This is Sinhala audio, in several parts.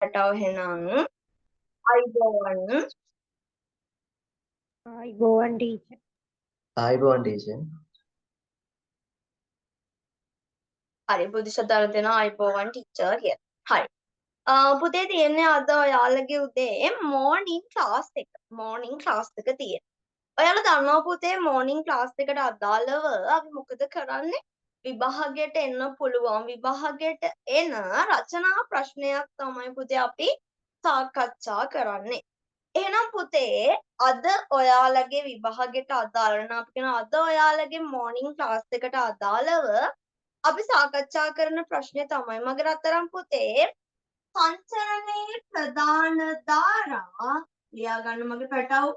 එහෙනම් අයිබෝවන් ආයිබෝවන් ටීචර්. ආයිබෝවන් ටීචර්. හරි බුදුසතර දෙන අයිබෝවන් ටීචර් කියලා. හරි. පුතේ තියෙන්නේ අද ඔයාලගේ උදේ මෝර්නින් ක්ලාස් එක. මෝර්නින් ක්ලාස් එක තියෙනවා. ඔයාලා දන්නවා පුතේ මෝර්නින් ක්ලාස් එකට අදාළව අපි මොකද කරන්නේ? විභාගයට එන්න පුළුවන්. විභාගයට එන රචනා ප්‍රශ්නයක් තමයි පුතේ අපි සාකච්ඡා කරන්නේ. එහෙනම් පුතේ අද ඔයාලගේ විභාගයට අදාළ නම් අපි කියන අද ඔයාලගේ මෝර්නින් ක්ලාස් එකට අදාළව අපි සාකච්ඡා කරන ප්‍රශ්නේ තමයි මගේ රත්තරන් පුතේ සංචරණයේ ප්‍රධාන ධාරා ලියා ගන්න මගේ පැටව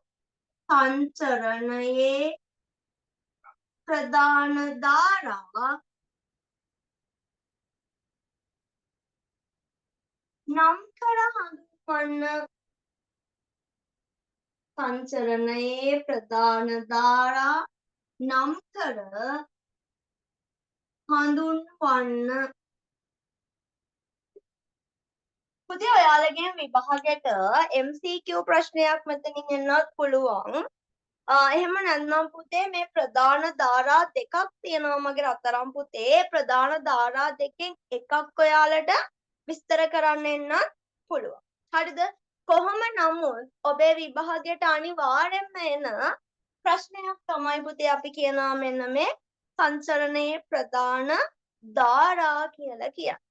සංචරණයේ ප්‍රධාන ධාරා නම් කර හඳුන්වන්න සංචරණයේ ප්‍රධාන ධාරා නම් කර හඳුන්වන්න පුතේ ඔයාලගේ විභාගයට MCQ ප්‍රශ්නයක් මෙතනින් එන්නත් පුළුවන්. එහෙම නැත්නම් පුතේ මේ ප්‍රධාන ධාරා දෙකක් තියෙනවා මගේ රත්තරන් පුතේ. ප්‍රධාන ධාරා දෙකෙන් එකක් ඔයාලට විස්තර කරන්න එන්නත් පුළුවන්. හරිද? කොහොම නමුත් ඔබේ විභාගයට අනිවාර්යෙන්ම එන ප්‍රශ්නයක් තමයි පුතේ අපි කියනවා මෙන්න මේ සංචරණයේ ප්‍රධාන ධාරා කියලා කියන්නේ.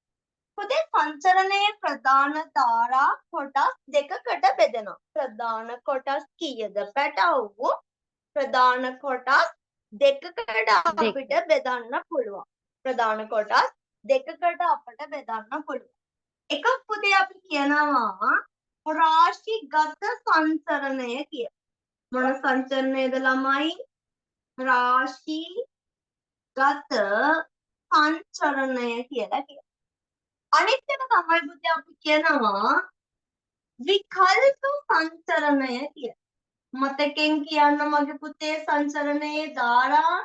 පුතේ සංචරණයේ ප්‍රධාන ධාරා කොටස් දෙකකට බෙදෙනවා. ප්‍රධාන කොටස් කීයද පැටවු? ප්‍රධාන කොටස් දෙකකට අපිට බෙදන්න පුළුවන්. ප්‍රධාන කොටස් දෙකකට අපිට බෙදන්න පුළුවන්. එකක් පුතේ අපි කියනවා රාශිගත සංචරණය කියලා. මොන සංචරණයද ළමයි? රාශිගත සංචරණය කියලා කියනවා. අනිත් එක තමයි පුතේ අපි කියනවා විකල්ප සංචරණය කියලා. මතකෙන් කියන්න මගේ පුතේ සංචරණයේ ධාරා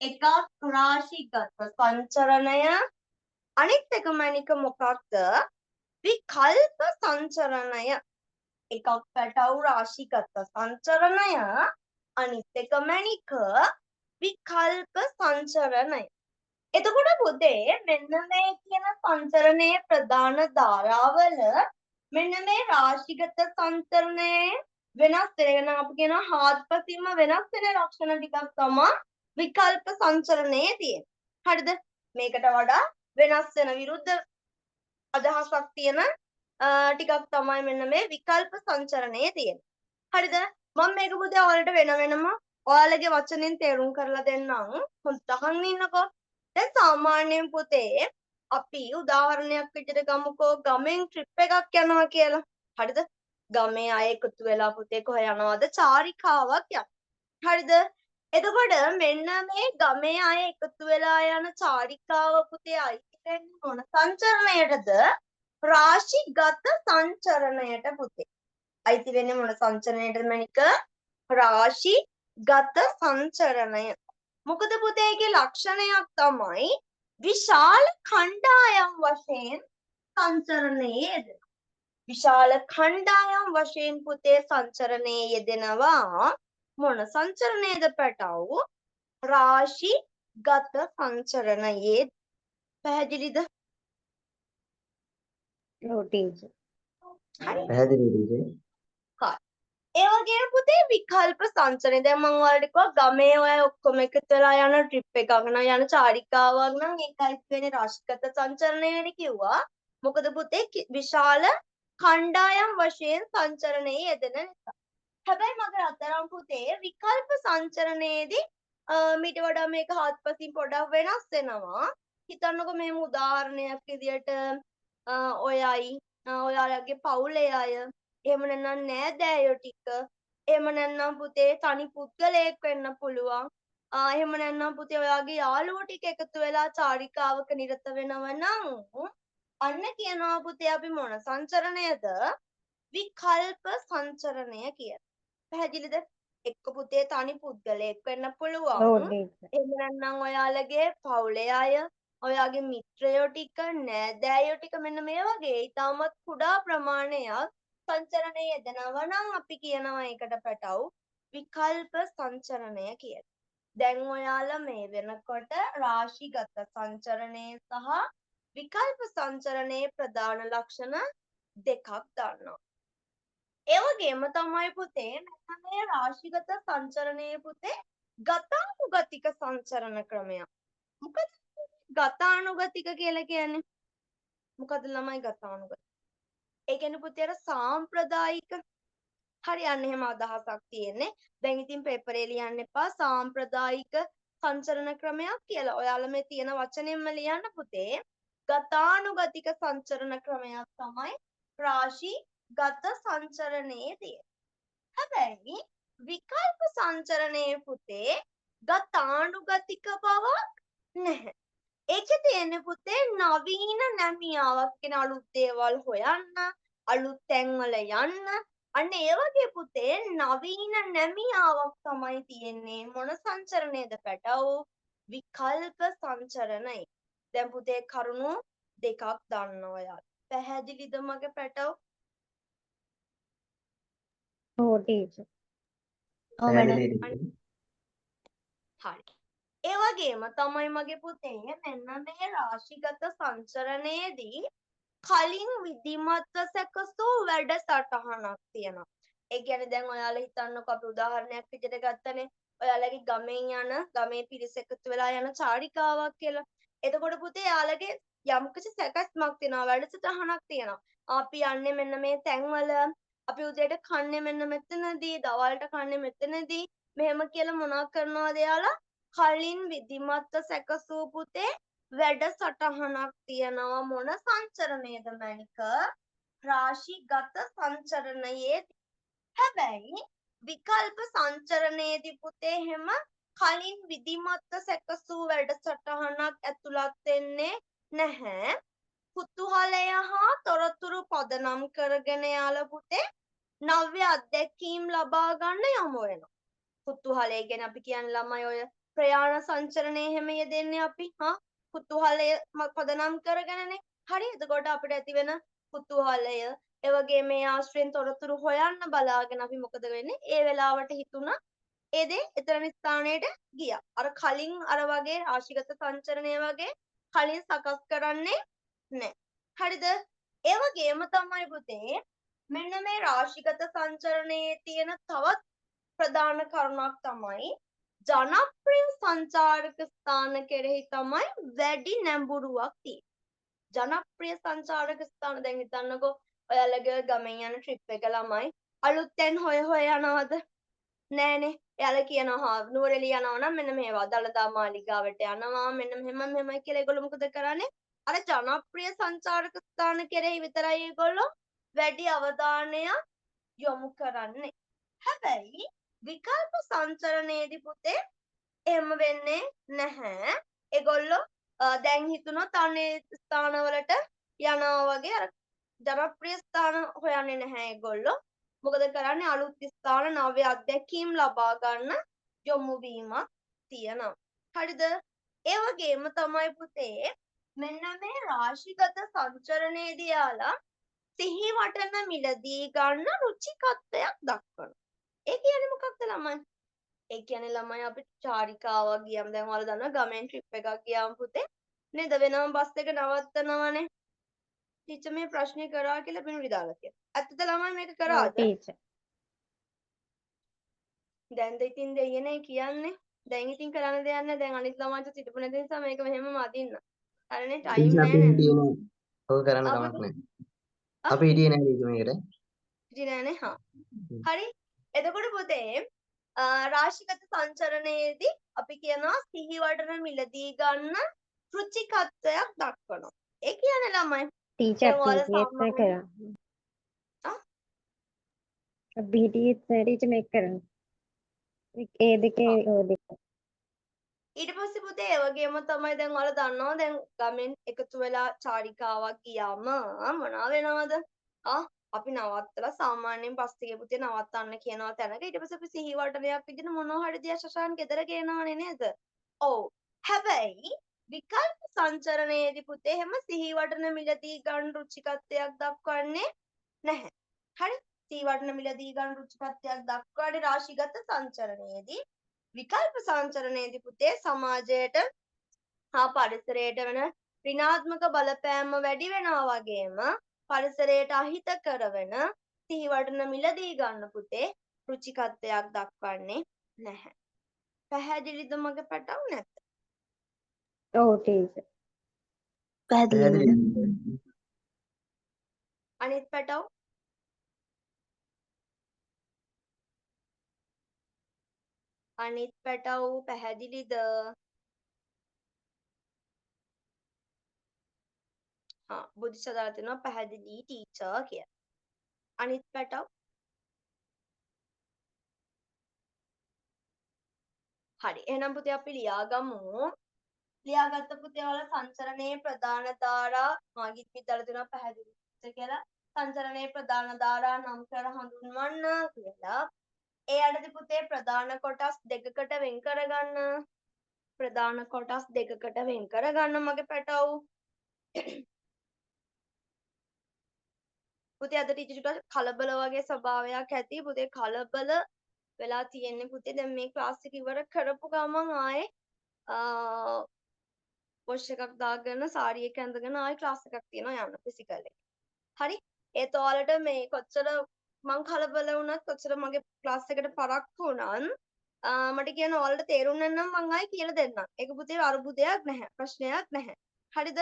එකක් රාශිගත සංචරණය අනිත් එක මණික මොකක්ද? විකල්ප සංචරණය. එකක් පැටවු රාශිගත සංචරණය අනිත් එක මණික විකල්ප සංචරණය. එතකොට පුතේ මෙන්න මේ කියන සංචරණයේ ප්‍රධාන ධාරාවල මෙන්න මේ රාශිගත සංචරණයේ වෙනස් වෙන අපි කියනවා හාත්පසින්ම වෙනස් වෙන ලක්ෂණ ටිකක් තමයි විකල්ප සංචරණයේ තියෙන්නේ. හරිද? මේකට වඩා වෙනස් වෙන විරුද්ධ අදහසක් තියෙන ටිකක් තමයි මෙන්න මේ විකල්ප සංචරණයේ තියෙන්නේ. හරිද? මම මේක පුතේ ඔයාලට වෙන වෙනම ඔයාලගේ වචනෙන් තේරුම් කරලා දෙන්නම්. හොඳට අහන්න ඉන්නකෝ. දැන් සාමාන්‍යයෙන් පුතේ අපි උදාහරණයක් විදිහට ගමුකෝ ගමෙන් ට්‍රිප් එකක් යනවා කියලා. හරිද? ගමේ අය එකතු වෙලා පුතේ කොහෙ යනවද? චාරිකාවක් යනවා. හරිද? එතකොට මෙන්න මේ ගමේ අය එකතු වෙලා යන චාරිකාව පුතේ අයිති වෙන්නේ මොන සංචරණයටද? රාශිගත සංචරණයට පුතේ. අයිති වෙන්නේ මොන සංචරණයටද මණික? රාශිගත සංචරණය. මොකද පුතේ ඒකේ ලක්ෂණයක් තමයි විශාල කණ්ඩායම් වශයෙන් සංචරණයේ යෙදෙනවා. විශාල කණ්ඩායම් වශයෙන් පුතේ සංචරණයේ යෙදෙනවා. මොන සංචරණයේද පැටවු? රාශිගත සංචරණයේ. පැහැදිලිද? ඔව් ටීචර්. හරි. පැහැදිලි ටීචර්. හරි. ඒ වගේම පුතේ විකල්ප සංචරණය. දැන් මම ඔයාලට කිව්වා ගමේ ඔය ඔක්කොම එකතු වෙලා යන ට්‍රිප් එකක් නම් යන චාරිකාවක් නම් ඒකයි වෙන්නේ රාශිගත සංචරණයනේ කිව්වා. මොකද පුතේ විශාල කණ්ඩායම් වශයෙන් සංචරණයේ යෙදෙන නිසා. හැබැයි මගේ අතරම් පුතේ විකල්ප සංචරණයේදී මීට වඩා මේක හත්පසින් පොඩක් වෙනස් වෙනවා. හිතන්නකෝ මෙහෙම උදාහරණයක් විදියට ඔයයි ඔයාලගේ පවුලේ අය එහෙම නැත්නම් නෑදෑයෝ ටික එහෙම නැත්නම් පුතේ තනි පුද්ගලයෙක් වෙන්න පුළුවන්. එහෙම නැත්නම් පුතේ ඔයාගේ යාළුවෝ ටික එකතු වෙලා චාරිකාවක නිරත වෙනව නම් අන්න කියනවා පුතේ අපි මොන සංචරණයද? විකල්ප සංචරණය කියලා. පැහැදිලිද? එක්ක පුතේ තනි පුද්ගලයෙක් වෙන්න ඔව් පුළුවන්. ටීචර්. එහෙම නැත්නම් ඔයාලගේ පවුලේ අය ඔයාගේ මිත්‍රයෝ ටික නෑදෑයෝ ටික මෙන්න මේ වගේ ඊටමත් කුඩා ප්‍රමාණයක් සංචරණයේ යෙදෙනවා නම් අපි කියනවා ඒකට පැටව් විකල්ප සංචරණය කියලා. දැන් ඔයාලා මේ වෙනකොට රාශිගත සංචරණය සහ විකල්ප සංචරණයේ ප්‍රධාන ලක්ෂණ දෙකක් දන්නවා. ඒ වගේම තමයි පුතේ මෙන්න මේ රාශිගත සංචරණයේ පුතේ ගතානුගතික සංචරණ ක්‍රමයක්. මොකද ගතානුගතික කියලා කියන්නේ? මොකද ළමයි ගතානුගතික? ඒ කියන්නේ පුතේ අර සාම්ප්‍රදායික හරි අන්න එහෙම අදහසක් තියෙන්නේ. දැන් ඉතින් පේපරේ ලියන්න එපා සාම්ප්‍රදායික සංචරණ ක්‍රමයක් කියලා. ඔයාලා මේ තියෙන වචනෙන්ම ලියන්න පුතේ. ගතානුගතික සංචරණ ක්‍රමයක් තමයි රාශිගත සංචරණයේ තියෙන්නේ. හැබැයි විකල්ප සංචරණයේ පුතේ ගතානුගතික බවක් නැහැ. ඒකේ තියෙන්නේ පුතේ නවීන නැමියාවක් කියන අලුත් දේවල් හොයන්න, අලුත් තැන්වල යන්න. අන්න ඒ වගේ පුතේ නවීන නැමියාවක් තමයි තියෙන්නේ. මොන සංචරණයද පැටව්? විකල්ප සංචරණය. දැන් පුතේ කරුණු දෙකක් දන්නවා ඔයාලා. පැහැදිලිද මගේ පැටව්? ඔව් ටීචර්. ඔව් පැහැදිලි මැඩම්. ටීචර්. හරි. ඒ වගේම තමයි මගේ පුතේ මෙන්න මේ රාශිගත සංචරණයේදී කලින් විධිමත්ව සැකසූ වැඩසටහනක් තියෙනවා. ඒ කියන්නේ දැන් ඔයාලා හිතන්නකෝ අපි උදාහරණයක් විදිහට ගත්තනේ. ඔයාලගේ ගමෙන් යන ගමේ පිරිස එකතු වෙලා යන චාරිකාවක් කියලා. එතකොට පුතේ යාළගේ යම්කිසි සැකස්මක් තියෙනවා වැඩසටහනක් තියෙනවා. අපි යන්නේ මෙන්න මේ තැන්වල අපි උදේට කන්නේ මෙන්න මෙතනදී දවල්ට කන්නේ මෙතනදී මෙහෙම කියලා මොනවා කරනවද යාලා? කලින් විධිමත්ව සැකසූ පුතේ වැඩසටහනක් තියෙනවා. මොන සංචරණයද මැනික? රාශිගත සංචරණයේ. හැබැයි විකල්ප සංචරණයේදී පුතේ හැම කලින් විධිමත්ව සැකසූ වැඩසටහනක් ඇතුළත් වෙන්නේ නැහැ. කුතුහලය හා තොරතුරු පදනම් කරගෙන යාලා පුතේ නව්‍ය අත්දැකීම් ලබා ගන්න යමු වෙනවා. කුතුහලය ගැන අපි කියන්නේ ළමයි ඔය ප්‍රයාණ සංචරණයේ හැම යෙදෙන්නේ අපි කුතුහලය පදනම් කරගෙනනේ. හරි. එතකොට අපිට ඇති වෙන කුතුහලය ඒ වගේ මේ ආශ්‍රයෙන් තොරතුරු හොයන්න බලාගෙන අපි මොකද වෙන්නේ? ඒ වෙලාවට හිතුණා ඒ දේ එතරම් ස්ථානයට ගියා. අර කලින් අර වගේ රාශිගත සංචරණය වගේ කලින් සකස් කරන්නේ නැහැ. හරිද? ඒ වගේම තමයි පුතේ මෙන්න මේ රාශිගත සංචරණයේ තියෙන තවත් ප්‍රධාන කරුණක් තමයි ජනප්‍රිය සංචාරක ස්ථාන කෙරෙහි තමයි වැඩි නැඹුරුවක් තියෙන්නේ. ජනප්‍රිය සංචාරක ස්ථාන දැන් හිතන්නකෝ ඔයාලගේ ගමෙන් යන ට්‍රිප් එක ළමයි අලුත් තැන් හොය යනවද? නෑනේ. එයාලා කියනවා නුවරඑළිය යනවා නම් මෙන්න මේවා දළදා මාලිගාවට යනවා මෙන්න මෙහෙමයි කියලා ඒගොල්ලෝ මොකද කරන්නේ? අර ජනප්‍රිය සංචාරක ස්ථාන කෙරෙහි විතරයි ඒගොල්ලෝ වැඩි අවධානයක් යොමු කරන්නේ. හැබැයි විකල්ප සංචරණයේදී පුතේ එහෙම වෙන්නේ නැහැ. ඒගොල්ලෝ දැන් හිතුනොත් අනේ ස්ථානවලට යනවා වගේ අර ජනප්‍රිය ස්ථාන හොයන්නේ නැහැ ඒගොල්ලෝ. මොකද කරන්නේ අලුත් ස්ථාන නව්‍ය අත්දැකීම් ලබා ගන්න යොමු වීමක් තියෙනවා. හරිද? ඒ වගේම තමයි පුතේ මෙන්න මේ රාශිගත සංචරණයේදී යාලා සිහි වටන මිලදී ගන්න රුචිකත්වයක් දක්වනවා. ඒ කියන්නේ මොකක්ද ළමයි? ඒ කියන්නේ ළමයි අපි චාරිකාවක් ගියම දැන් ඔයාලා දන්නවා ගමෙන් ට්‍රිප් එකක් ගියාම පුතේ නේද වෙනම බස් එක නවත්තනවනේ. ටීචර් මේ ප්‍රශ්නේ කරා කියලා බිනුරි දාලා කියලා. ඇත්තද ළමයි මේක ඔව් කරාද? ටීචර්. දැන්ද ඉතින් දෙයනේ කියන්නේ. දැන් ඉතින් කරන්න දෙයක් නැහැ. දැන් අනිත් ළමයිට සිටපු නැති නිසා මේක මෙහෙමම අදින්න. හරිනේ ටයිම් ටීචර් අපි නැහැ නේද? හිටියේ නෑ. ඔක කරන්න අපි කමක් නෑ. අපි හිටියේ නෑ ටීචර් මේකට. ඉතින් නෑනේ හා. හරි. එතකොට පුතේ රාශිගත සංචරණයේදී අපි කියනවා සිහි වඩන මිලදී ගන්න රුචිකත්වයක් දක්වනවා. ඒ කියන්නේ ළමයි ටීචර් දැන් ඔයාලා PTS එක සාමාන්‍ය BTS ටීචර් මේක කරන්න. ඒ දෙකේ ඔය දෙක. ඊට පස්සේ පුතේ ඒ වගේම තමයි දැන් ඔයාලා දන්නවා දැන් ගමෙන් එකතු වෙලා චාරිකාවක් ගියාම මොනවා වෙනවද? අපි නවත්තලා සාමාන්‍යයෙන් බස් එකේ පුතේ නවත්තන්න කියනවා තැනක ඊට පස්සේ අපි සිහි වටනයක් විදිහට මොනවා හරි දියා ශශාන් ගෙදර ගේනවනේ නේද? ඔව්. හැබැයි විකල්ප සංචරණයේදී පුතේ හැම සිහි වටන මිලදී ගන්න රුචිකත්වයක් දක්වන්නේ නැහැ. හරි? සිහි වටන මිලදී ගන්න රුචිකත්වයක් දක්වන්නේ රාශිගත සංචරණයේදී. විකල්ප සංචරණයේදී පුතේ සමාජයට හා පරිසරයට වෙන ඍණාත්මක බලපෑම වැඩි වෙනවා වගේම පරිසරයට අහිතකර වෙන සිහි වටන මිලදී ගන්න පුතේ රුචිකත්වයක් දක්වන්නේ නැහැ. පැහැදිලිද මගේ පැටව නැත්ද? ඔව් ටීචර්. පැහැදිලි. අනිත් පැටව අනිත් පැටව පැහැදිලිද? බුද්ධිෂ දාලා තියෙනවා පැහැදිලි ටීචර් කියලා. අනිත් පැටව හරි. එහෙනම් පුතේ අපි ලියාගමු. ලියාගත්ත පුතේ වල සංචරණයේ ප්‍රධාන ධාරා මාගිත් විතර දෙනවා පැහැදිලි කියලා. සංචරණයේ ප්‍රධාන ධාරා නම් කර හඳුන්වන්න කියලා. ඒ යටදී පුතේ ප්‍රධාන කොටස් දෙකකට වෙන් කරගන්න. ප්‍රධාන කොටස් දෙකකට වෙන් කරගන්න මගේ පැටව්. පුතේ අද ටීචර්ට කලබල වගේ ස්වභාවයක් ඇති. පුතේ කලබල වෙලා තියෙන්නේ පුතේ. දැන් මේ ක්ලාස් එක ඉවර කරපු ගමන් ආයේ වොෂ් එකක් දාගෙන සාරි එක ඇඳගෙන ආයෙ ක්ලාස් එකක් තියෙනවා යන්න ෆිසිකල් එක. හරි? ඒත් ඔයාලට මේ කොච්චර මං කලබල වුණත් කොච්චර මගේ ක්ලාස් එකට පරක්කු වුණත් මට කියන්න ඔයාලට තේරුන්නේ නැත්නම් මං ආයෙ කියලා දෙන්නම්. ඒක පුතේ අරුබුදයක් නැහැ. ප්‍රශ්නයක් නැහැ. හරිද?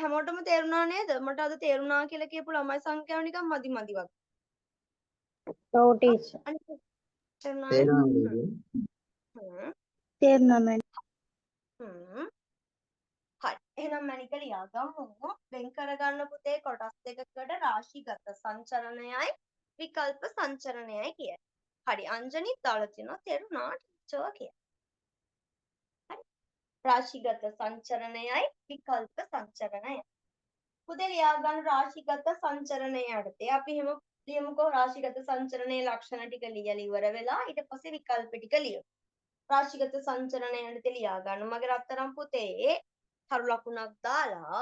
හැමෝටම තේරුණා නේද? මට අද තේරුණා කියලා කියපු ළමයි සංඛ්‍යාව නිකන් මදි වගේ. ඔව් ටීචර්. තේරුණා නේද? තේරෙනවද? හ්ම්. තේරුණා මැඩම්. හ්ම්. හරි. එහෙනම් මැනික ලියාගමු. වෙන් කරගන්න පුතේ කොටස් දෙකකට රාශිගත සංචරණයයි විකල්ප සංචරණයයි කියයි. හරි. අංජනිත් දාලා තියෙනවා තේරුණා ටීචර් කියලා. හරි. රාශිගත සංචරණයයි විකල්ප සංචරණයයි. පුතේ ලියාගන්න රාශිගත සංචරණය යටතේ අපි ලියමුකෝ රාශිගත සංචරණයේ ලක්ෂණ ටික ලියලා ඉවර වෙලා ඊට පස්සේ විකල්ප ටික ලියමු. රාශිගත සංචරණය යටතේ ලියාගන්න. මගේ රත්තරන් පුතේ හරු ලකුණක් දාලා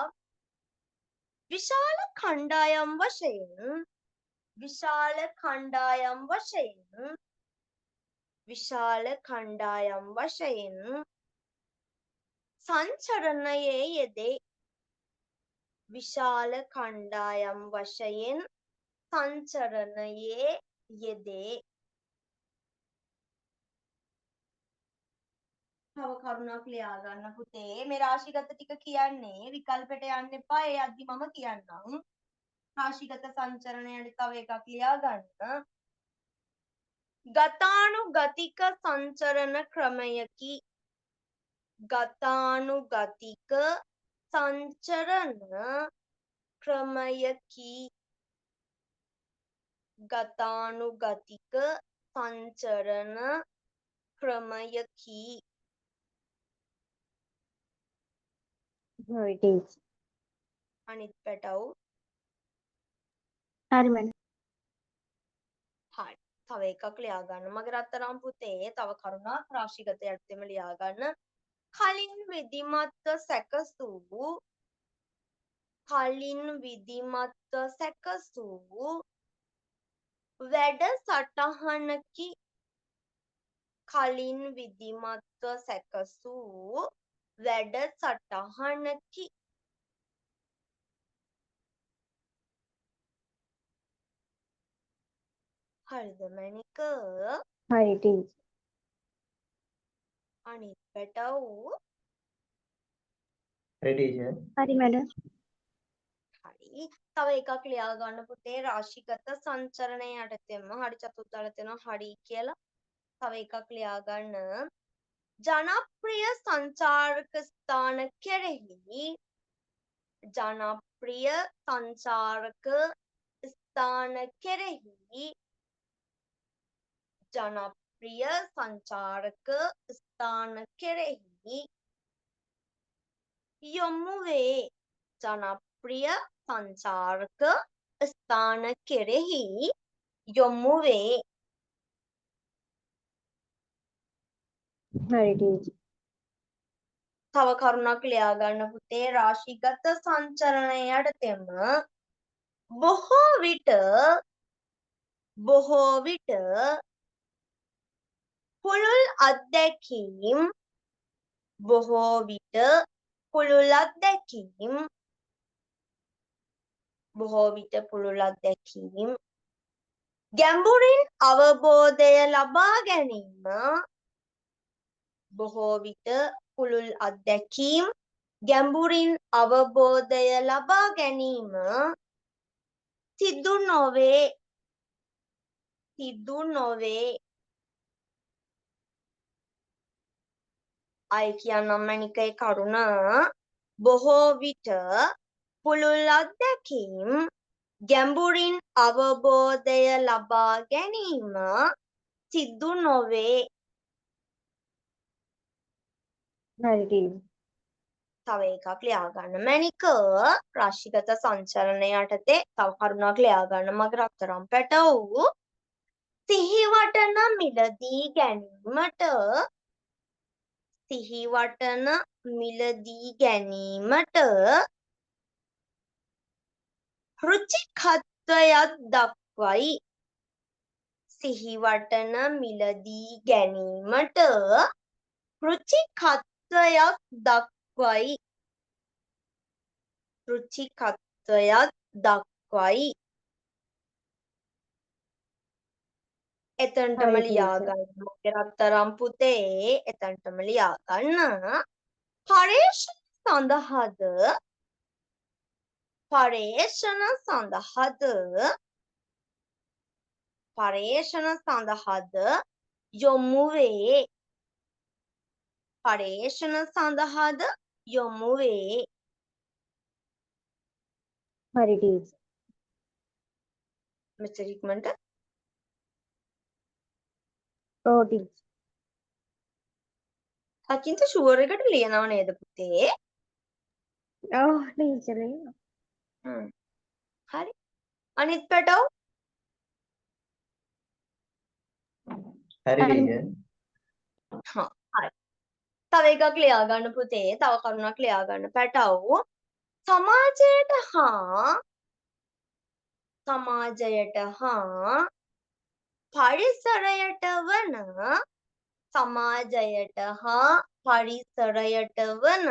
විශාල කණ්ඩායම් වශයෙන් සංචරණයේ යෙදේ. විශාල කණ්ඩායම් වශයෙන් සංචරණයේ යෙදේ. තව කරුණක් ලියා ගන්න පුතේ. මේ රාශිගත ටික කියන්නේ විකල්පෙට යන්න එපා. ඒ අද්දි මම කියන්නම්. රාශිගත සංචරණයට තව එකක් ලියා ගන්න. ගතානුගතික සංචරණ ක්‍රමයකි. ගතානුගතික සංචරණ ක්‍රමයකි. ගතානුගතික සංචරණ ක්‍රමයකි. හරි ටීචර්. අනිත් පැටව හරි මැඩම්. හරි. තව එකක් ලියා ගන්න. මගේ රත්තරන් පුතේ තව කරුණක් රාශිගත යටතේම ලියා ගන්න. කලින් විධිමත්ව සැකසූ වැඩසටහනකි. කලින් විධිමත්ව සැකසූ වැඩසටහනකි. හරිද මැනික? හරි ටීචර්. අනිත් පැටව ටීචර්. හරි මැඩම්. හරි. තව එකක් ලියා ගන්න පුතේ රාශිගත සංචරණය යටතේම හරි චතුත් දාලා තියෙනවා හරි කියලා. තව එකක් ලියා ගන්න. ජනප්‍රිය සංචාරක ස්ථාන කෙරෙහි ජනප්‍රිය සංචාරක ස්ථාන කෙරෙහි ජනප්‍රිය සංචාරක ස්ථාන කෙරෙහි යොමු වේ. ජනප්‍රිය සංචාරක ස්ථාන කෙරෙහි යොමු වේ. හරි ටීචර්. තව කරුණක් ලියා ගන්න පුතේ රාශිගත සංචරණය යටතේම බොහෝ විට පුළුල් අත්දැකීම් බොහෝ විට පුළුල් අත්දැකීම් ගැඹුරින් අවබෝධය ලබා ගැනීම බොහෝ විට පුළුල් අත්දැකීම් ගැඹුරින් අවබෝධය ලබා ගැනීම සිදු නොවේ අය කියන්නම් මැනිකේ කරුණ බොහෝ විට පුළුල් අත්දැකීම් ගැඹුරින් අවබෝධය ලබා ගැනීම සිදු නොවේ. හරි ටීචර්. තව එකක් ලියා ගන්න මැනික රාශිගත සංචලනය යටතේ තව කරුණක් ලියා ගන්න මගේ රත්තරන් පැටව් සිහිවටන මිලදී ගැනීමට රුචිකත්වයක් දක්වයි. සිහිවටන මිලදී ගැනීමට රුචිකත්වයක් දක්වයි. එතනටම හරි ලියා ටීචර්. ගන්න මගේ රත්තරන් පුතේ එතනටම ලියා ගන්න පරේක්ෂණ සඳහාද යොමු වේ. හරි ටීචර්. මෙච්චර ඉක්මනට ඔව් ටීචර්. අකින්ත ෂුවර් එකට ලියනව නේද පුතේ? ඔව් ටීචර්. හරි. අනිත් පැටව හරි ටීචර්. හරි. තව එකක් ලියා ගන්න පුතේ. තව කරුණක් ලියා ගන්න පැටව. සමාජයට හා පරිසරයට වන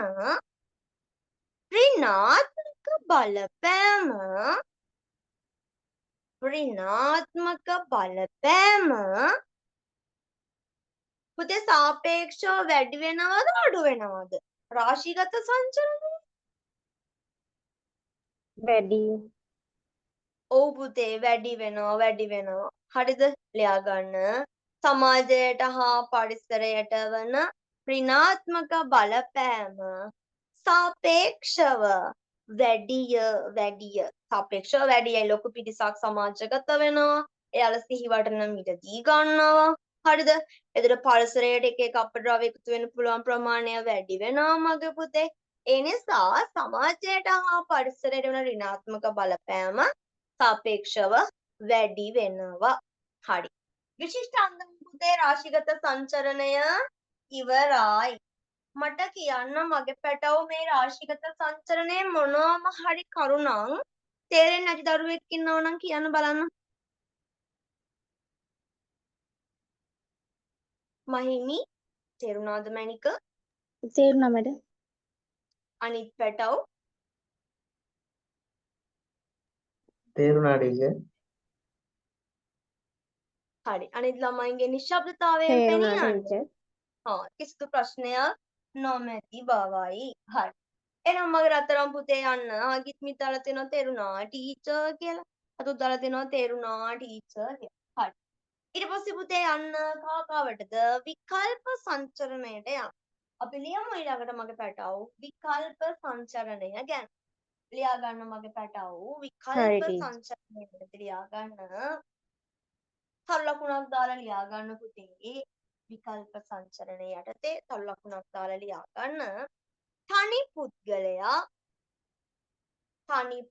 ඍණාත්මක බලපෑම පුතේ සාපේක්ෂව වැඩි වෙනවද අඩු වෙනවද? රාශිගත සංචලනය වැඩි. ඔව් පුතේ වැඩි වෙනවා. හරිද? ලියා ගන්න. සමාජයට හා පරිසරයට වන ඍණාත්මක බලපෑම සාපේක්ෂව වැඩිය. ලොකු පිරිසක් සමාජගත වෙනවා. එයාලා සිහිවටන මිලදී ගන්නවා. හරිද? එතකොට පරිසරයට එක අපද්‍රව්‍ය එකතු වෙන්න පුළුවන් ප්‍රමාණය වැඩි වෙනවා මගේ පුතේ. ඒ නිසා සමාජයට හා පරිසරයට වන ඍණාත්මක බලපෑම සාපේක්ෂව වැඩි වෙනවා. හරි. විශිෂ්ට අන්දම පුතේ රාශිගත සංචරණය ඉවරයි. මට කියන්න මගේ පැටව මේ රාශිගත සංචරණයේ මොනවාම හරි කරුණක් තේරෙන්නේ නැති දරුවෙක් ඉන්නව නම් කියන්න බලන්න. මහිමි තේරුණාද මැනික? තේරුණා මට. අනිත් පැටව තේරුණා ටීචර්. හරි. අනිත් ළමයින්ගේ නිශ්ශබ්දතාවයෙන් තේරුණා පෙනී යන්න. ටීචර්. කිසිදු ප්‍රශ්නයක් නොමැති බවයි. හරි. එහෙනම් මගේ රත්තරන් පුතේ යන්න. ආගිත් මිතාලා තියෙනවා තේරුණා ටීචර් කියලා. අතුත් දාලා තියෙනවා තේරුණා ටීචර් කියලා. හරි. ඊට පස්සේ පුතේ යන්න කාකාවටද විකල්ප සංචරණයට යන්න. අපි ලියමු ඊළඟට මගේ පැටව විකල්ප සංචරණය ගැන. ලියා ගන්න මගේ පැටව විකල්ප හරි ටීචර්. සංචරණයට ලියා ගන්න. තරු ලකුණක් දාලා ලියා ගන්න පුතේ. විකල්ප සංචරණය යටතේ තරු ලකුණක් දාලා ලියා ගන්න. තනි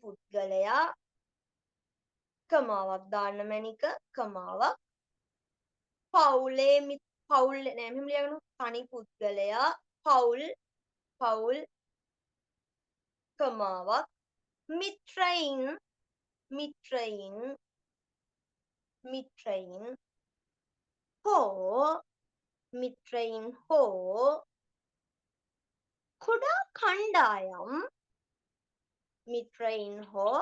පුද්ගලයා කමාවක් දාන්න මැනික කමාවක් පවුල් නෑ මෙහෙම ලියගන්න. තනි පුද්ගලයා පවුල් පවුල් කමාවක් මිත්‍රයින් හෝ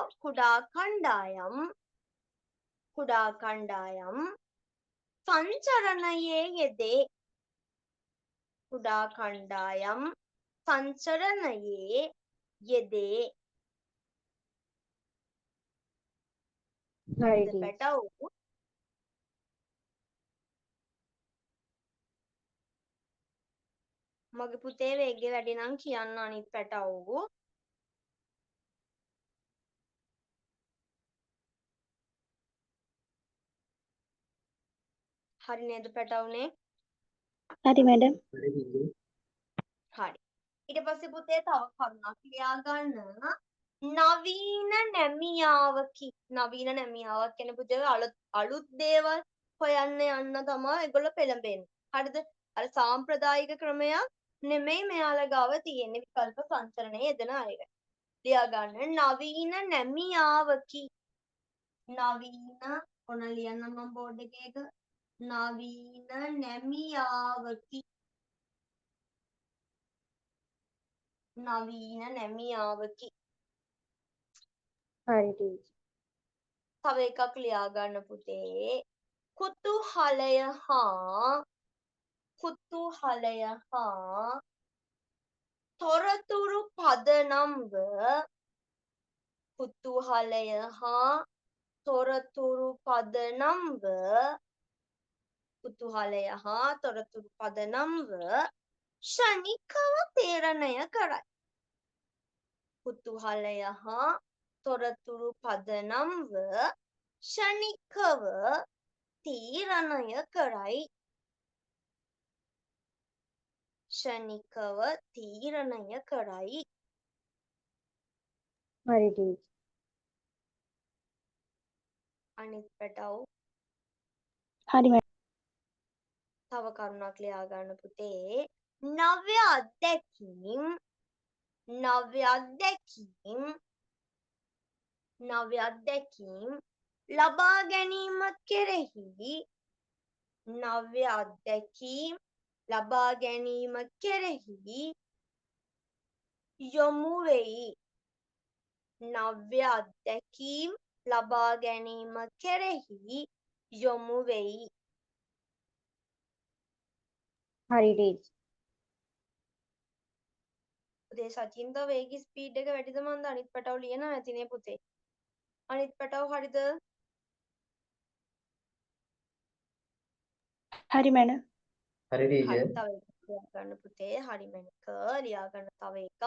කුඩා කණ්ඩායම් සංචරණයේ යෙදේ. හරි ද ටීචර්. පැටවු මගේ පුතේ වේගෙ වැඩි නම් කියන්න අනිත් පැටවු. හරි නේද පැටවුනේ? හරි මැඩම්. හරි ටීචර්. හරි. ඊට පස්සේ පුතේ තව කරුණක් ලියා ගන්න. නවීන නැමියාවකි. නවීන නැමියාවක් කියන්නේ පුතේ අලුත් දේවල් හොයන්න යන්න තමයි ඒගොල්ලෝ පෙළඹෙන්නේ. හරිද? අර සාම්ප්‍රදායික ක්‍රමයක් නෙමෙයි මෙයාලා ගාව තියෙන්නේ විකල්ප සංචරණයේ යෙදෙන අය. ලියා ගන්න නවීන නැමියාවකි. නවීන ඔන්න ලියන්න මම බෝඩ් එකේ එක. නවීන නැමියාවකි. හරි ටීචර්. තව එකක් ලියා ගන්න පුතේ. කුතුහලය හා තොරතුරු පදනම්ව ෂණිකව තීරණය කරයි. හරි ටීචර්. අනිත් පැටව් හරි මැඩම්. තව කරුණක් ලියා ගන්න පුතේ. නව්‍ය අත්දැකීම් ලබා ගැනීම කෙරෙහි යොමු වෙයි. හරි ටීචර්. පුතේ සචින්ද වේගී ස්පීඩ් එක වැඩිද මන්ද අනිත් පැටව ලියනවා නැතිනේ පුතේ. අනිත් පැටව හරිද? හරි මැඩම්. හරි හරි ටීචර්. තව එකක් ලියා ගන්න පුතේ. හරි මැනික ලියා ගන්න තව එකක්.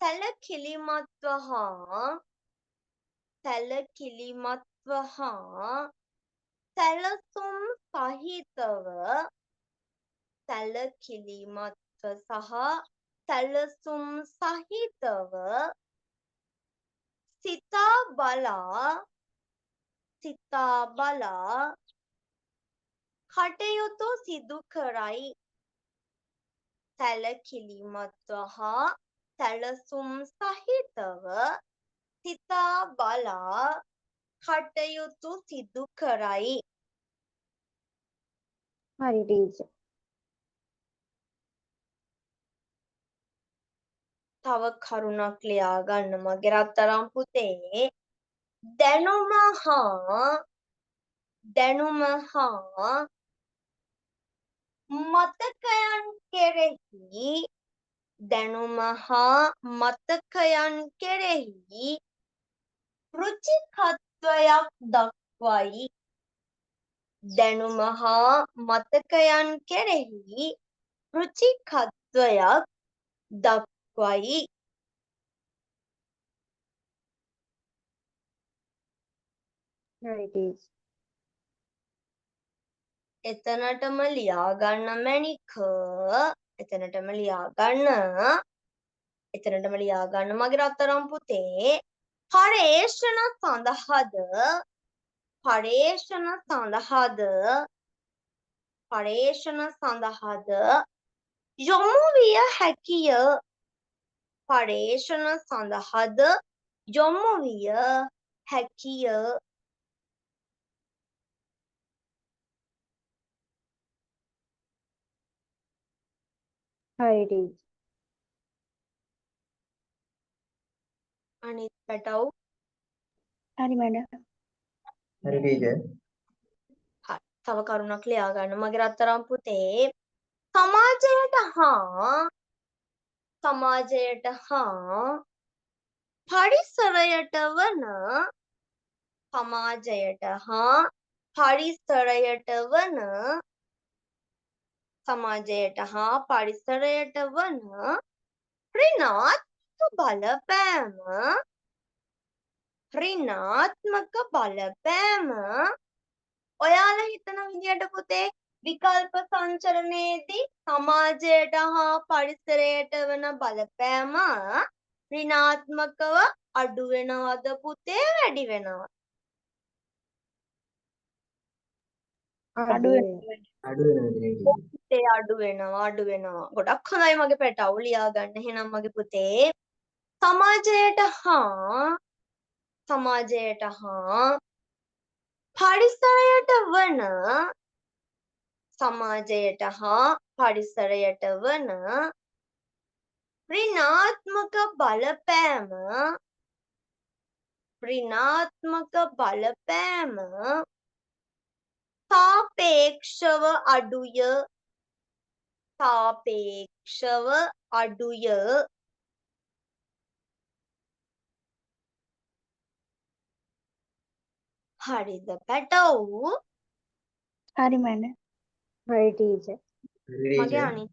සැලකිලිමත්ව හා සැලසුම් සහිතව සිතා බලා කටයුතු සිදු කරයි. සැලකිලිමත්ව හා සැලසුම් සහිතව සිතා බලා කටයුතු සිදු කරයි. හරි ටීචර්. තව කරුණක් ලියා ගන්න මගේ රත්තරන් පුතේ. දැනුම හා මතකයන් කෙරෙහි රුචිකත්වයක් දක්වයි. හරි ටීචර්. එතනටම ලියා ගන්න මැනික. එතනටම ලියා ගන්න මගේ රත්තරන් පුතේ. පර්යේෂණ සඳහාද යොමු විය හැකිය. පරේෂණ සඳහාද යොමු විය හැකිය. හරි ටීචර්. අනිත් පැටව් හරි මැඩම්. හරි ටීචර්. හරි. තව කරුණක් ලියා ගන්න මගේ රත්තරන් පුතේ. සමාජයට හා පරිසරයට වන සමාජයට හා පරිසරයට වන සමාජයට හා පරිසරයට වන ඍණාත්මක බලපෑම ඔයාලා හිතන විදියට පුතේ විකල්ප සංචරණයේදී සමාජයට හා පරිසරයට වන බලපෑම ඍණාත්මකව අඩු වෙනවද පුතේ වැඩි වෙනවද? අඩු අඩු වෙනවා ටීචර්. පුතේ අඩු වෙනවා. ගොඩක් හොඳයි මගේ පැටවු ලියා ගන්න. එහෙනම් මගේ පුතේ සමාජයට හා පරිසරයට වන ඍණාත්මක බලපෑම සාපේක්ෂව අඩුය. හරිද පැටව්? හරි මැඩම්. හරි ටීචර්. හරි මගේ ටීචර්. අනිත්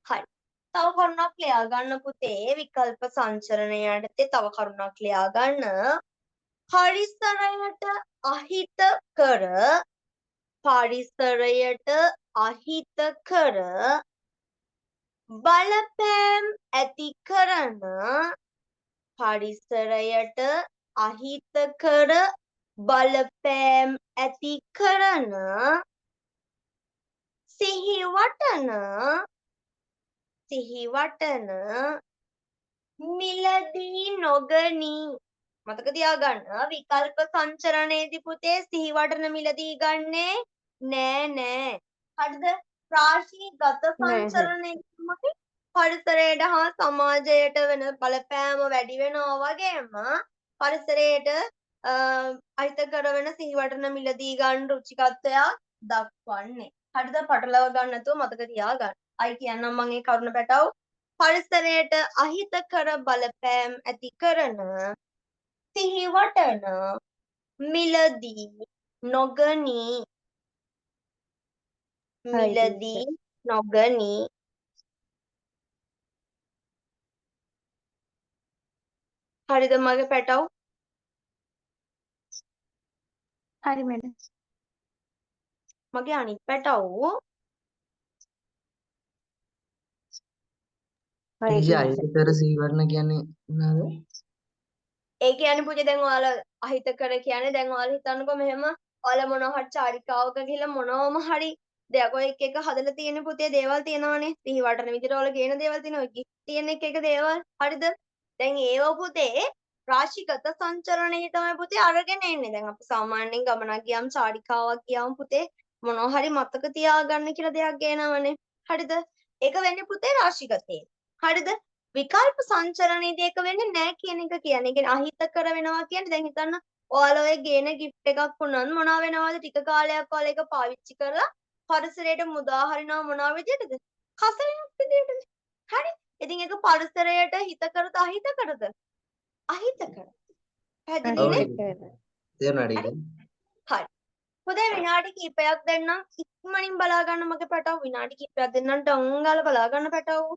හරි. තව කරුණක් ලියා ගන්න පුතේ විකල්ප සංචරණය යටතේ තව කරුණක් ලියා ගන්න. පරිසරයට අහිතකර බලපෑම් ඇති කරන සිහිවටන මිලදී නොගනී. මතක තියාගන්න විකල්ප සංචරණයේදී පුතේ සිහිවටන මිලදී ගන්නේ නෑ. හරිද? රාශීගත සංචරණයේදී මොකද? පරිසරයට හා සමාජයට වෙන බලපෑම වැඩි වෙනවා වගේම පරිසරයට අහිතකර වෙන සිහිවටන මිලදී ගන්න රුචිකත්වයක් දක්වන්නේ. හරිද? පටලවා ගන්න නැතුව මතක තියාගන්න. අයි කියන්නම් මම ඒ කරුණ පැටව්. පරිසරයට අහිතකර බලපෑම් ඇති කරන සිහිවටන මිලදී නොගනී. හරිද මගේ පැටව්? හරි මැඩම්. මගේ අනිත් පැටව් හරි ටීචර් ටීචර්. අහිතකර සීවරණ කියන්නේ මොනවාද? ඒ කියන්නේ පුතේ දැන් ඔයාලා අහිතකර කියන්නේ දැන් ඔයාලා හිතන්නකෝ මෙහෙම ඔයාලා මොනවා හරි චාරිකාවක ගිහලා මොනවම හරි දෙයක් ඔය එක හදලා තියෙන පුතේ දේවල් තියෙනවානේ සිහිවටන විදිහට ඔයාලා ගේන දේවල් තියෙනවා ගිෆ්ට් තියෙන එක දේවල් හරිද දැන් ඒව පුතේ රාශිගත සංචරණයේ තමයි පුතේ අරගෙන එන්නේ දැන් අපි සාමාන්‍යයෙන් ගමනක් ගියාම චාරිකාවක් ගියාම පුතේ මොනවා හරි මතක තියාගන්න කියලා දෙයක් ගේනවනේ හරිද ඒක වෙන්නේ පුතේ රාශිගතේ හරිද විකල්ප සංචරණයේදී ඒක වෙන්නේ නැහැ කියන එක කියන්නේ. ඒ කියන්නේ අහිතකර වෙනවා කියන්නේ දැන් හිතන්න ඔයාලා ඔය ගේන gift එකක් වුණත් මොනවා වෙනවද ටික කාලයක් ඔයාලා ඒක පාවිච්චි කරලා පරිසරයට මුදා හරිනවා මොනවා විදියටද? කසලයක් විදියටද? හරි. ඉතින් ඒක පරිසරයට හිතකරද අහිතකරද? අහිතකර. පැහැදිලිනේ? තේරුණා ටීචර්. හරි. පුතේ විනාඩි කිහිපයක් දෙන්නම් ඉක්මනින් බලා ගන්න මගේ පැටව විනාඩි කිහිපයක් දෙන්නම් ඩං ගාලා බලා ගන්න පැටව.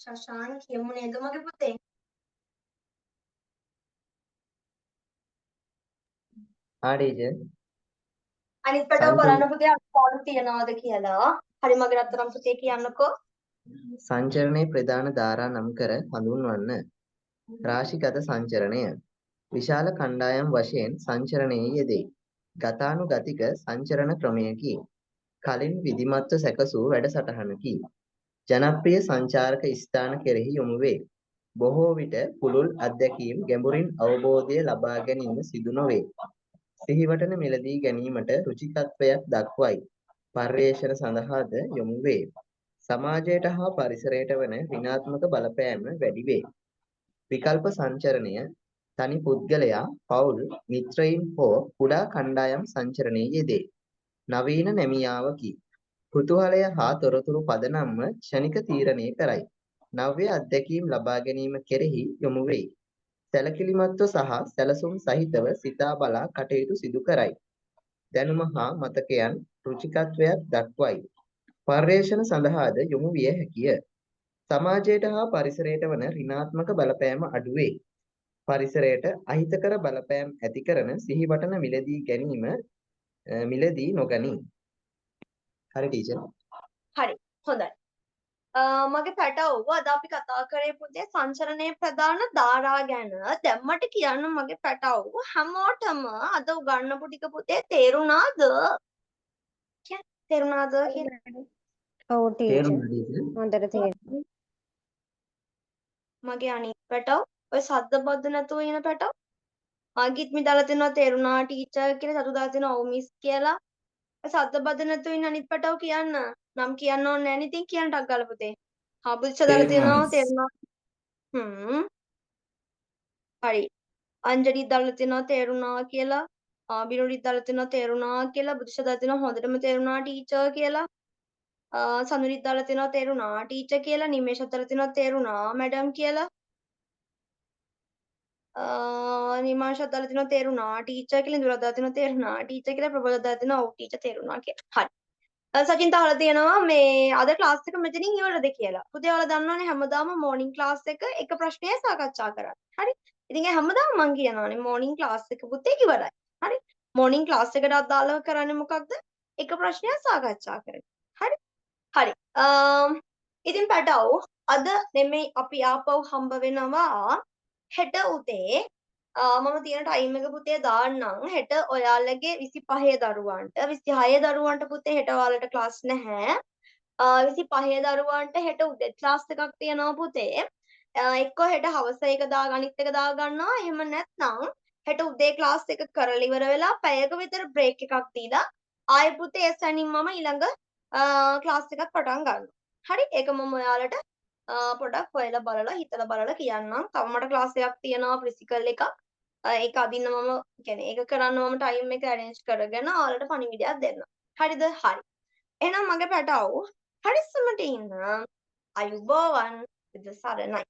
ශශාන් කියමු නේද මගේ පුතේ? හා ටීචර්. අනිත් පැටව සංචල බලන්න පුතේ අඩුපාඩු තියනවාද කියලා. හරි මගේ රත්තරන් පුතේ කියන්නකෝ. සංචරණයේ ප්‍රධාන ධාරා නම් කර හඳුන්වන්න. රාශිගත සංචරණය විශාල කණ්ඩායම් වශයෙන් සංචරණයේ යෙදේ. ගතානුගතික සංචරණ ක්‍රමයකි. කලින් විධිමත්ව සැකසූ වැඩසටහනකි. ජනප්‍රිය සංචාරක ස්ථාන කෙරෙහි යොමු වේ. බොහෝ විට පුළුල් අත්දැකීම් ගැඹුරින් අවබෝධය ලබා ගැනීම සිදු නොවේ. සිහිවටන මිලදී ගැනීමට රුචිකත්වයක් දක්වයි. පර්යේෂණ සඳහාද යොමු වේ. සමාජයට හා පරිසරයට වන ඍණාත්මක බලපෑම වැඩි වේ. විකල්ප සංචරණය තනි පුද්ගලයා, පවුල්, මිත්‍රයින් හෝ කුඩා කණ්ඩායම් සංචරණයේ යෙදේ. නවීන නැමියාවකි. කුතුහලය හා තොරතුරු පදනම්ව ක්ෂණික තීරණය කරයි. නව්‍ය අත්දැකීම් ලබා ගැනීම කෙරෙහි යොමු වෙයි. සැලකිලිමත්ව සහ සැලසුම් සහිතව සිතා බලා කටයුතු සිදු කරයි. දැනුම හා මතකයන් රුචිකත්වයක් දක්වයි. පර්යේෂණ සඳහාද යොමු විය හැකිය. සමාජයට හා පරිසරයට වන ඍණාත්මක බලපෑම අඩු වේ. පරිසරයට අහිතකර බලපෑම් ඇති කරන සිහිවටන මිලදී නොගනී. හරි ටීචර්. හරි හොඳයි. මගේ පැටවෝ අද අපි කතා කරේ පුතේ සංචරණයේ ප්‍රධාන ධාරා ගැන. දැන් මට කියන්න මගේ පැටවෝ හැමෝටම අද උගන්වපු ටික පුතේ තේරුණාද? තේරුණාද කියලා. ඔව් ටීචර්. තේරුණා ටීචර්. හොඳට තේරුණා. මගේ අනිත් පැටව ඔය සද්ද බද්ද නැතුව ඉන පැටව. මගිත් මිදලා තිනවා තේරුණා ටීචර් කියලා සතු දාලා තිනවා ඔව් මිස් කියලා. ඔය සද්ද බද්ද නැතුව ඉන්න අනිත් පැටව කියන්න. නම් කියන්න ඕනේ නැහැ නේ ඉතින් කියන්න ටක් ගාලා පුතේ. හා බුද්ධ දාලා තිනවා තේරුණා. හරි. අංජලි දාලා තිනවා තේරුණා කියලා. බිනෝඩි දාලා තිනවා තේරුණා කියලා. බුද්ධ දාලා තිනවා හොඳටම තේරුණා ටීචර් කියලා. සනුරිත් දාලා තිනවා තේරුණා ටීචර් කියලා. නිමේෂත් දාලා තිනවා තේරුණා මැඩම් කියලා. නිමාෂත් දාලා තිනවා තේරුණා ටීචර් කියලා. ඉඳුරත් දාලා තිනවා තේරුණා ටීචර් කියලා. ප්‍රබල දාලා තිනවා ඔව් ටීචර් තේරුණා කියලා. හරි. සචින් තාලා තියෙනවා මේ අද ක්ලාස් එක මෙතනින් ඉවරද කියලා. පුතේ ඔයාලා දන්නවනේ හැමදාම මෝර්නින් ක්ලාස් එක ප්‍රශ්නයයි සාකච්ඡා කරන්නේ. හරි. ඉතින් ඒ හැමදාම මම කියනවානේ මෝර්නින් ක්ලාස් එක පුතේ ඉවරයි. හරි. මෝර්නින් ක්ලාස් එකට අදාළව කරන්නේ මොකක්ද? එක ප්‍රශ්නයක් සාකච්ඡා කරන්නේ. හරි. හරි. ඉතින් පැටව් අද නෙමෙයි අපි ආපහු හම්බ වෙනවා හෙට උදේ මම තියෙන ටයිම් එක පුතේ දාන්නම් හෙට ඔයාලගේ 25 දරුවන්ට 26 දරුවන්ට පුතේ හෙට ඔයාලට ක්ලාස් නැහැ 25 දරුවන්ට හෙට උදේ ක්ලාස් එකක් තියෙනවා පුතේ එක්කෝ හෙට හවස එක දාගන්න අනිත් එක දාගන්නවා එහෙම නැත්නම් හෙට උදේ ක්ලාස් එක කරලා ඉවර වෙලා පැයක විතර බ්‍රේක් එකක් දීලා ආයෙ පුතේ එසැනින් මම ඊළඟ ක්ලාස් එකක් පටන් ගන්නවා හරි ඒක මම ඔයාලට පොඩක් හොයලා බලලා හිතලා බලලා කියන්නම් තව මට ක්ලාස් එකක් තියෙනවා ෆිසිකල් එකක් ඒක අදින්න මම කියන්නේ ඒක කරන්න මම ටයිම් එක ඇරේන්ජ් කරගෙන ඔයාලට පණිවිඩයක් දෙන්න. හරිද? හරි. එහෙනම් මගේ පැටව් හරිස්සමට ඉන්න. අයුබෝවන් බුදු සරණයි.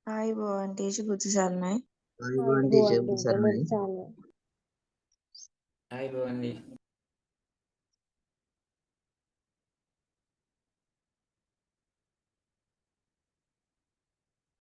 ආයුබෝවන් ටීචර් බුදු සරණයි. ආයුබෝවන් ටීචර්. බුද්ධ සරණයි. ආයුබෝවන්